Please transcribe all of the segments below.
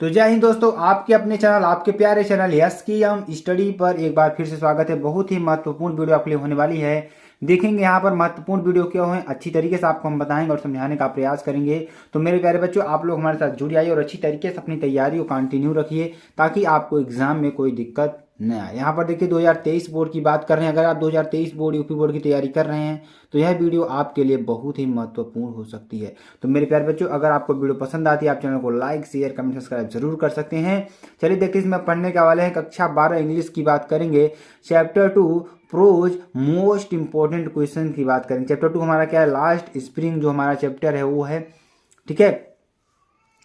तो जय हिंद दोस्तों, आपके अपने चैनल आपके प्यारे चैनल यस की हम स्टडी पर एक बार फिर से स्वागत है। बहुत ही महत्वपूर्ण वीडियो आपके लिए होने वाली है। देखेंगे यहाँ पर महत्वपूर्ण वीडियो क्यों है, अच्छी तरीके से आपको हम बताएंगे और समझाने का प्रयास करेंगे। तो मेरे प्यारे बच्चों, आप लोग हमारे साथ जुड़ आइए और अच्छी तरीके से अपनी तैयारी को कंटिन्यू रखिए ताकि आपको एग्जाम में कोई दिक्कत न आए। यहाँ पर देखिए 2023 बोर्ड की बात कर रहे हैं। अगर आप 2023 बोर्ड यूपी बोर्ड की तैयारी कर रहे हैं तो यह वीडियो आपके लिए बहुत ही महत्वपूर्ण हो सकती है। तो मेरे प्यारे बच्चों, अगर आपको वीडियो पसंद आती है आप चैनल को लाइक शेयर कमेंट सब्सक्राइब जरूर कर सकते हैं। चलिए देखते हैं इसमें पढ़ने के वाले हैं। कक्षा 12 इंग्लिश की बात करेंगे। Chapter 2 prose most important question की बात करेंगे। चैप्टर 2 हमारा क्या है, लास्ट स्प्रिंग जो हमारा चैप्टर है वो है। ठीक है,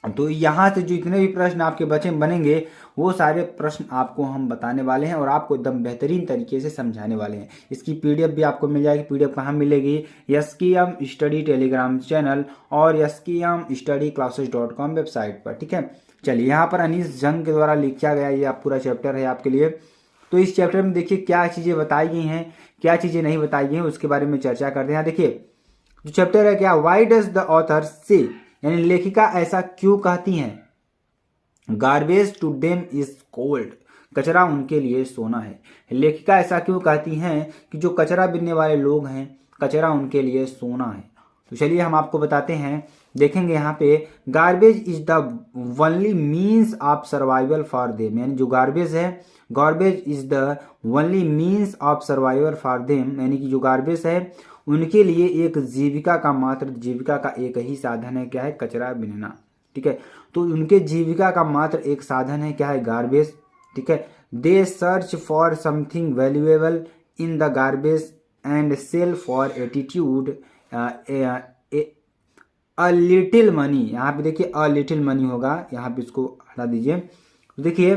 तो यहाँ से जो इतने भी प्रश्न आपके बचे बनेंगे वो सारे प्रश्न आपको हम बताने वाले हैं और आपको एकदम बेहतरीन तरीके से समझाने वाले हैं। इसकी पीडीएफ भी आपको मिल जाएगी। पीडीएफ कहाँ मिलेगी, यस्कीएम स्टडी टेलीग्राम चैनल और यस्कीएम स्टडी क्लासेस.com वेबसाइट पर। ठीक है, चलिए यहाँ पर अनीस जंग के द्वारा लिखा गया ये पूरा चैप्टर है आपके लिए। तो इस चैप्टर में देखिए क्या चीज़ें बताई गई हैं, क्या चीज़ें नहीं बताई गई हैं, उसके बारे में चर्चा करते हैं। देखिए जो चैप्टर है क्या, वाई डज द ऑथर से, यानी लेखिका ऐसा क्यों कहती हैं। Garbage to them is cold, कचरा उनके लिए सोना है। लेखिका ऐसा क्यों कहती हैं कि जो कचरा बिनने वाले लोग हैं कचरा उनके लिए सोना है। तो चलिए हम आपको बताते हैं। देखेंगे यहाँ पे garbage is the only means of survival for them, यानी जो गार्बेज है, garbage is the only means of survival for them, यानी कि जो गार्बेज है उनके लिए एक जीविका का मात्र जीविका का एक ही साधन है, क्या है, कचरा बिनना। ठीक है, तो उनके जीविका का मात्र एक साधन है, क्या है, गार्बेज। ठीक है, they search for something valuable in the garbage and sell for attitude a little money. यहाँ पे देखिए अ लिटिल मनी होगा, यहाँ पे इसको हटा दीजिए। तो देखिए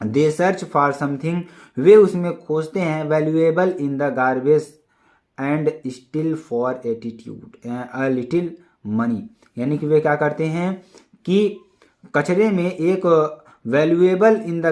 दे सर्च फॉर समथिंग, वे उसमें खोजते हैं, valuable in the garbage and still for attitude a little money, यानी कि वे क्या करते हैं कि कचरे में एक valuable in the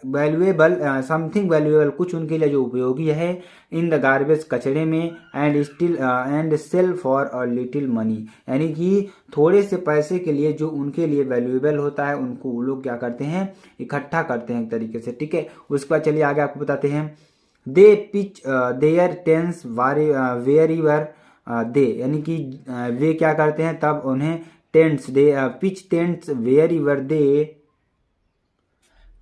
valuable something valuable, कुछ उनके लिए जो उपयोगी है, इन द गार्बेज कचरे में, and still and sell for a little money, यानी कि थोड़े से पैसे के लिए जो उनके लिए वैल्यूएबल होता है उनको वो लोग क्या करते हैं, इकट्ठा करते हैं एक तरीके से। ठीक है, उसके बाद चलिए आगे आपको बताते हैं। They pitch their tents wherever they, यानी कि वे क्या करते हैं तब उन्हें tents they pitch tents wherever they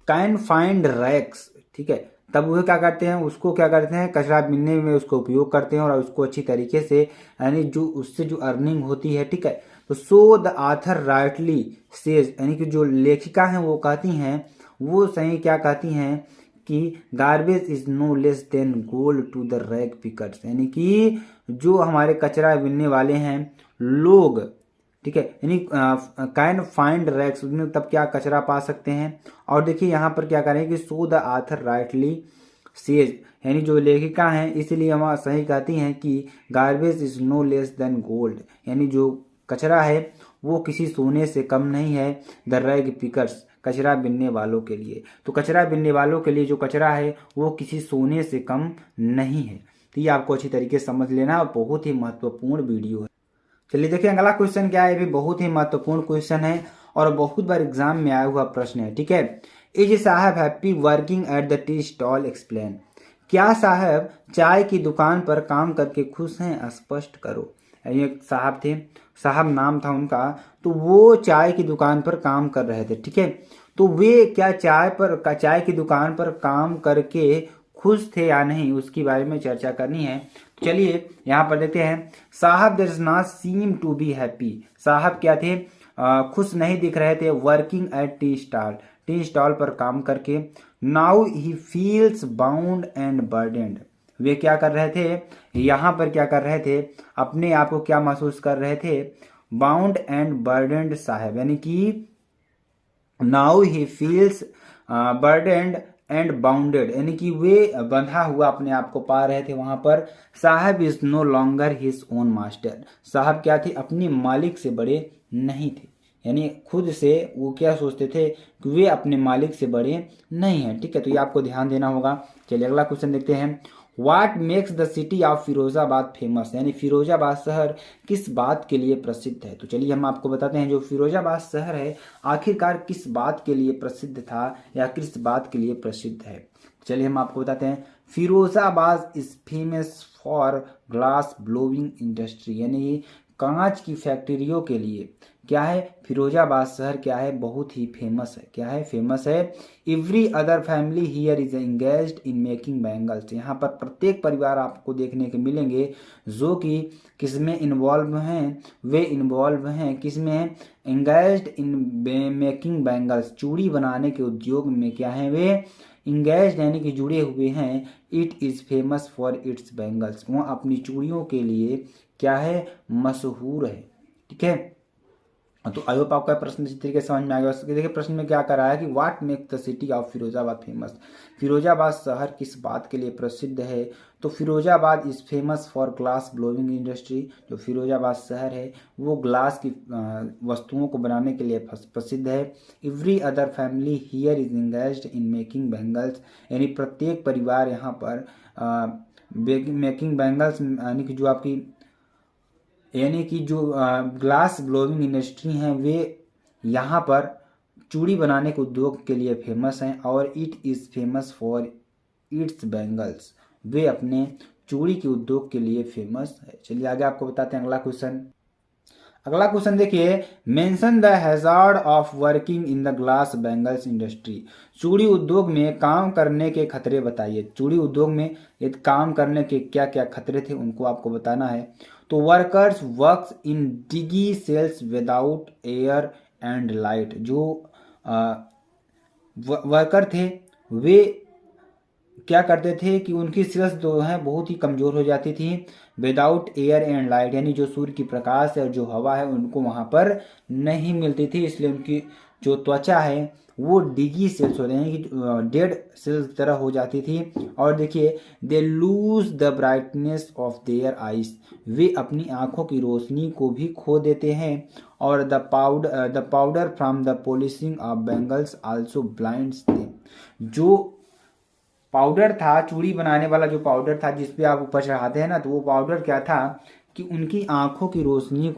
can find racks. ठीक है, तब वो क्या करते हैं, उसको क्या करते हैं, कचरा बिनने में उसको उपयोग करते हैं और उसको अच्छी तरीके से, यानी जो उससे जो अर्निंग होती है। ठीक है, तो so the author rightly says, यानी कि जो लेखिका हैं वो कहती हैं, वो सही क्या कहती हैं कि garbage is no less than gold to the rag pickers, यानी कि जो हमारे कचरा बिनने वाले हैं लोग, ठीक है, यानी कैन फाइंड रैक्स, उसमें तब क्या कचरा पा सकते हैं। और देखिए यहाँ पर क्या करें कि so the author rightly says, यानी जो लेखिका हैं इसलिए हम सही कहती हैं कि garbage is no less than gold, यानी जो कचरा है वो किसी सोने से कम नहीं है, द रैग पिकर्स, कचरा बिनने वालों के लिए। तो कचरा बिनने वालों के लिए जो कचरा है वो किसी सोने से कम नहीं है। तो ये आपको अच्छी तरीके से समझ लेना और बहुत ही महत्वपूर्ण वीडियो है। चलिए देखिए अगला क्वेश्चन क्या है, ये भी बहुत ही महत्वपूर्ण क्वेश्चन है और बहुत बार एग्जाम में आया हुआ प्रश्न है। ठीक है, इज साहब happy working at the tea stall, explain, क्या साहब चाय की दुकान पर काम करके खुश हैं, स्पष्ट करो। ये साहब थे, साहब नाम था उनका, तो वो चाय की दुकान पर काम कर रहे थे। ठीक है, तो वे क्या चाय की दुकान पर काम करके खुश थे या नहीं, उसके बारे में चर्चा करनी है। चलिए यहाँ पर देखते हैं। Saheb does not seem to be happy, Saheb क्या थे, खुश नहीं दिख रहे थे, वर्किंग एट टी स्टॉल पर काम करके। Now he feels bound and burdened, वे क्या कर रहे थे, यहाँ पर क्या कर रहे थे, अपने आप को क्या महसूस कर रहे थे, बाउंड एंड बर्डेंड साहब, यानी कि now he feels burdened and bounded, यानी कि वे बंधा हुआ अपने आप को पा रहे थे वहां पर। Saheb is no longer his own master, Saheb क्या थे, अपने मालिक से बड़े नहीं थे, यानी खुद से वो क्या सोचते थे कि वे अपने मालिक से बड़े नहीं हैं। ठीक है, तो ये आपको ध्यान देना होगा। चलिए अगला क्वेश्चन देखते हैं। What makes the city of Firozabad famous, यानी फिरोजाबाद शहर किस बात के लिए प्रसिद्ध है। तो चलिए हम आपको बताते हैं जो फिरोजाबाद शहर है आखिरकार किस बात के लिए प्रसिद्ध था या किस बात के लिए प्रसिद्ध है। चलिए हम आपको बताते हैं Firozabad is famous for glass blowing industry, यानी कांच की फैक्ट्रियों के लिए क्या है फिरोजाबाद शहर क्या है बहुत ही फेमस है। क्या है फेमस है। Every other family here is engaged in making bangles, यहाँ पर प्रत्येक परिवार आपको देखने के मिलेंगे जो कि किसमें इन्वॉल्व हैं, वे इन्वॉल्व हैं किसमें एंगेज्ड इन मेकिंग बैंगल्स, चूड़ी बनाने के उद्योग में क्या है वे इंगेज यानी कि जुड़े हुए हैं। It is famous for its bangles, वह अपनी चूड़ियों के लिए क्या है मशहूर है। ठीक है, तो आई होप आपका प्रश्न इस तरीके से समझ में आ गया। देखिए प्रश्न में क्या कर रहा है कि what make the city of Firozabad famous, Firozabad शहर किस बात के लिए प्रसिद्ध है। तो Firozabad is famous for glass blowing industry, जो फिरोजाबाद शहर है वो ग्लास की वस्तुओं को बनाने के लिए प्रसिद्ध है। Every other family here is engaged in making bangles, यानी प्रत्येक परिवार यहाँ पर मेकिंग बैंगल्स यानी कि जो आपकी यानी कि जो ग्लास ब्लोइंग इंडस्ट्री हैं वे यहाँ पर चूड़ी बनाने के उद्योग के लिए फेमस हैं। और it is famous for its bangles, वे अपने चूड़ी के उद्योग के लिए फेमस है। चलिए आगे आपको बताते हैं अगला क्वेश्चन। अगला क्वेश्चन देखिए, mention the hazard of working in the glass bangles industry, चूड़ी उद्योग में काम करने के खतरे बताइए। चूड़ी उद्योग में ये काम करने के क्या क्या खतरे थे उनको आपको बताना है। तो वर्कर्स वर्क्स इन डिगी cells without air and light, जो वर्कर थे वे क्या करते थे कि उनकी सेल्स जो है बहुत ही कमज़ोर हो जाती थी। विदाउट एयर एंड लाइट, यानी जो सूर्य की प्रकाश और जो हवा है उनको वहाँ पर नहीं मिलती थी, इसलिए उनकी जो त्वचा है वो डिगी सेल्स होते हैं कि डेड सेल्स की तरह हो जाती थी। और देखिए they lose the brightness of their eyes, वे अपनी आँखों की रोशनी को भी खो देते हैं। और the powder from the polishing of bangles also blinds them, जो पाउडर था चूड़ी बनाने वाला जो पाउडर था जिसपे आप ऊपर चढ़ाते हैं ना, तो वो पाउडर क्या था कि उनकी आंखों की रोशनी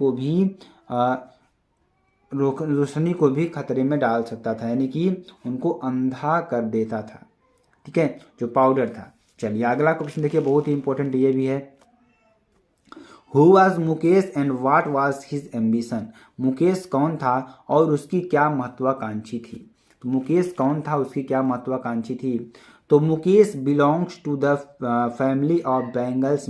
को भी खतरे में डाल सकता था, यानी कि उनको अंधा कर देता था। ठीक है, जो पाउडर था। चलिए अगला क्वेश्चन देखिए, बहुत ही इंपॉर्टेंट ये भी है। Who was Mukesh and what was his ambition, Mukesh कौन था और उसकी क्या महत्वाकांक्षी थी। तो मुकेश कौन था उसकी क्या महत्वाकांक्षी थी। तो Mukesh belongs to the family of bangles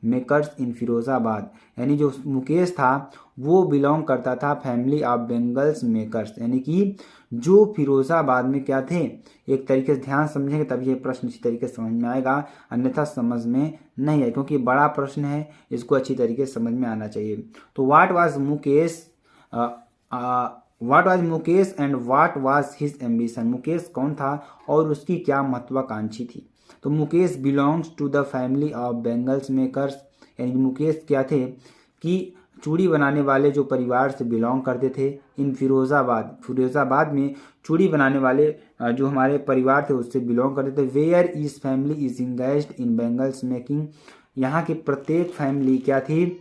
makers in Firozabad, यानी जो मुकेश था वो बिलोंग करता था फैमिली ऑफ बैंगल्स मेकर्स, यानी कि जो फिरोजाबाद में क्या थे। एक तरीके से ध्यान समझेंगे तभी ये प्रश्न इसी तरीके से समझ में आएगा, अन्यथा समझ में नहीं है क्योंकि बड़ा प्रश्न है, इसको अच्छी तरीके से समझ में आना चाहिए। तो what was Mukesh and what was his ambition, Mukesh कौन था और उसकी क्या महत्वाकांक्षी थी। तो Mukesh belongs to the family of bangles makers, यानी मुकेश क्या थे कि चूड़ी बनाने वाले जो परिवार से बिलोंग करते थे। इन फिरोजाबाद में चूड़ी बनाने वाले जो हमारे परिवार थे उससे बिलोंग करते थे। Where is family is engaged in bangles making, यहाँ की प्रत्येक फैमिली क्या थी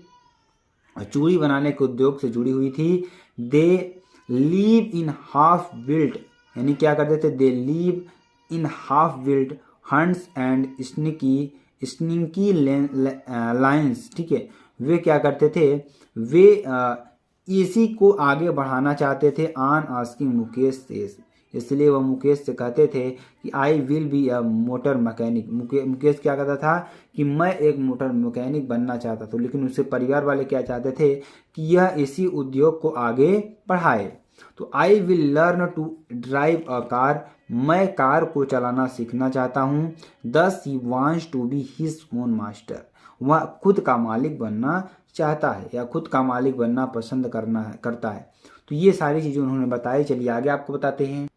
चूड़ी बनाने के उद्योग से जुड़ी हुई थी। They live in half built, यानी क्या करते थे they live in half built huts and stinky lanes. ठीक है, वे क्या करते थे वे इसी को आगे बढ़ाना चाहते थे। ऑन आस्किंग मुकेश से, इसलिए वह मुकेश से कहते थे कि I will be a motor mechanic. Mukesh क्या कहता था कि मैं एक मोटर मैकेनिक बनना चाहता था, लेकिन उससे परिवार वाले क्या चाहते थे कि यह इसी उद्योग को आगे बढ़ाए। तो I will learn to drive a car, मैं कार को चलाना सीखना चाहता हूँ। This he wants to be his own master, वह खुद का मालिक बनना चाहता है या खुद का मालिक बनना पसंद करता है। तो ये सारी चीज़ें उन्होंने बताई। चलिए आगे आपको बताते हैं।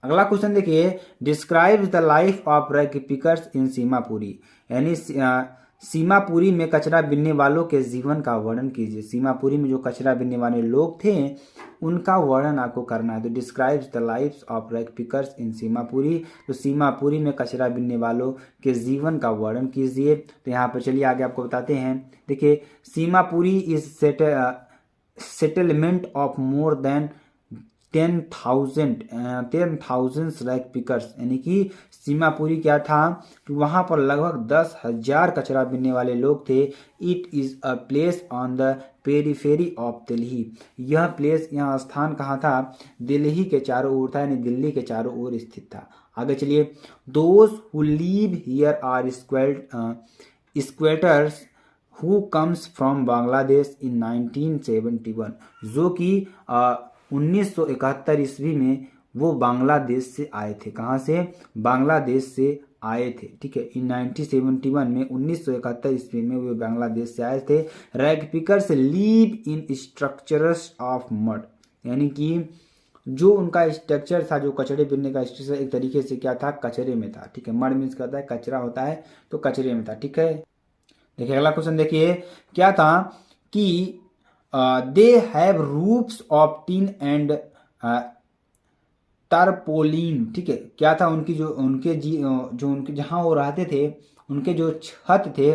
अगला क्वेश्चन देखिए, describe the life of rag pickers in Seemapuri, यानी सीमापुरी में कचरा बीनने वालों के जीवन का वर्णन कीजिए। सीमापुरी में जो कचरा बीनने वाले लोग थे उनका वर्णन आपको करना है। तो describes the lifes of rag pickers in Seemapuri. तो सीमापुरी में कचरा बीनने वालों के जीवन का वर्णन कीजिए। तो यहाँ पर चलिए आगे आपको बताते हैं। देखिए, Seemapuri is settlement of more than 10,000 rag pickers, यानी कि सीमापुरी क्या था कि वहां पर लगभग 10,000 कचरा बीनने वाले लोग थे। It is a place on the periphery of Delhi. यह प्लेस, यह स्थान कहाँ था? दिल्ली के चारों ओर था, यानी दिल्ली के चारों ओर स्थित था। आगे चलिए, those who live here are squatters who comes from Bangladesh in 1971। जो कि 1971 ईस्वी में वो बांग्लादेश से आए थे। कहाँ से? बांग्लादेश से आए थे। ठीक है, इन 1971 में 1971 ईस्वी में वो बांग्लादेश से आए थे। Rag pickers leave in structures of mud, यानी कि जो उनका स्ट्रक्चर था, जो कचरे बीनने का स्ट्रक्चर एक तरीके से क्या था? कचरे में था। ठीक है, मड मीन्स कहता है कचरा होता है, तो कचरे में था। ठीक है, देखिए अगला क्वेश्चन देखिए, क्या था कि they have roofs of tin and tarpaulin. ठीक है, क्या था उनकी जो उनके जहां वो रहते थे, उनके जो छत थे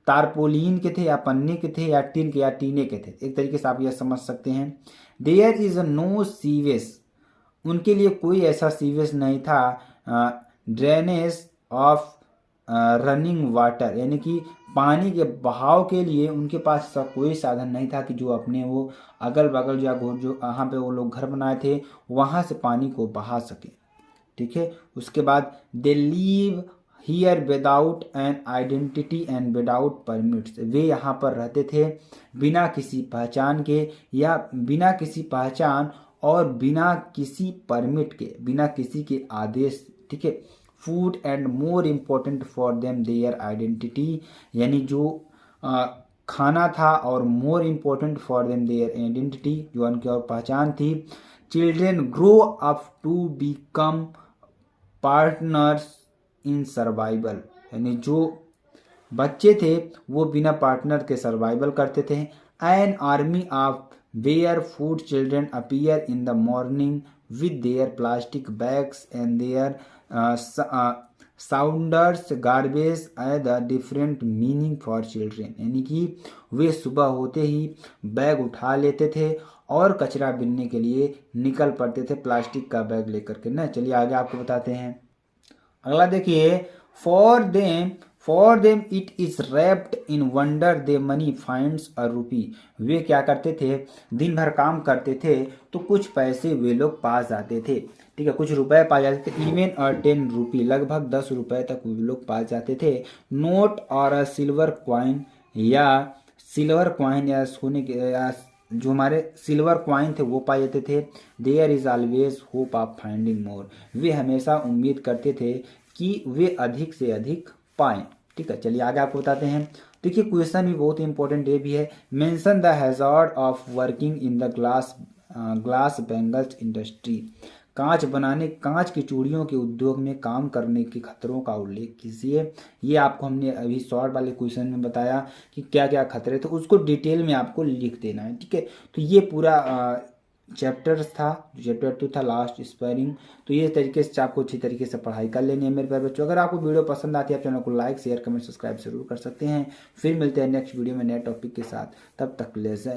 टारपोलिन के थे या पन्ने के थे या टिन के या टीने के थे। एक तरीके से आप यह समझ सकते हैं। देयर इज नो सीवेज, उनके लिए कोई ऐसा सीवेज नहीं था। ड्रेनेज ऑफ रनिंग वाटर, यानी कि पानी के बहाव के लिए उनके पास ऐसा कोई साधन नहीं था कि जो अपने वो अगल बगल जो वहाँ पे वो लोग घर बनाए थे वहाँ से पानी को बहा सके। ठीक है, उसके बाद they live here without an identity and without permits. वे यहाँ पर रहते थे बिना किसी पहचान के, या बिना किसी पहचान और बिना किसी परमिट के, बिना किसी के आदेश। ठीक है, food and more important for them their identity, यानी जो खाना था और more important for them their identity, जो उनकी और पहचान थी। Children grow up to become partners in survival, यानी जो बच्चे थे वो बिना पार्टनर के सर्वाइवल करते थे। An army of barefoot children appear in the morning with their plastic bags and their shoulders garbage at the different meaning for children, यानी कि वे सुबह होते ही बैग उठा लेते थे और कचरा बीनने के लिए निकल पड़ते थे प्लास्टिक का बैग लेकर के ना। चलिए आगे आपको बताते हैं। अगला देखिए, for them it is wrapped in wonder they money finds a रूपी। वे क्या करते थे? दिन भर काम करते थे तो कुछ पैसे वे लोग पा जाते थे। ठीक है, कुछ रुपए पा जाते थे। इवन और 10 रुपी, लगभग 10 रुपए तक वे लोग पा जाते थे। नोट और अ सिल्वर क्वाइन, या सोने के, या जो हमारे सिल्वर क्वाइन थे वो पाए जाते थे। There is always hope of finding more, वे हमेशा उम्मीद करते थे कि वे अधिक से अधिक पाएं। ठीक है, चलिए आगे आपको बताते हैं। देखिए क्वेश्चन भी बहुत इंपॉर्टेंट ये भी है। Mention the hazard of working in the glass bangles industry. कांच की चूड़ियों के उद्योग में काम करने के खतरों का उल्लेख कीजिए। ये आपको हमने अभी शॉर्ट वाले क्वेश्चन में बताया कि क्या क्या खतरे, तो उसको डिटेल में आपको लिख देना है। ठीक है, तो ये पूरा चैप्टर था, जो चैप्टर 2 था लास्ट स्पेयरिंग। तो ये तरीके से आपको अच्छी तरीके से पढ़ाई कर लेनी है मेरे प्यारे बच्चों। अगर आपको वीडियो पसंद आती है आप चैनल को लाइक शेयर कमेंट सब्सक्राइब जरूर कर सकते हैं। फिर मिलते हैं नेक्स्ट वीडियो में नए टॉपिक के साथ, तब तक ले जाए।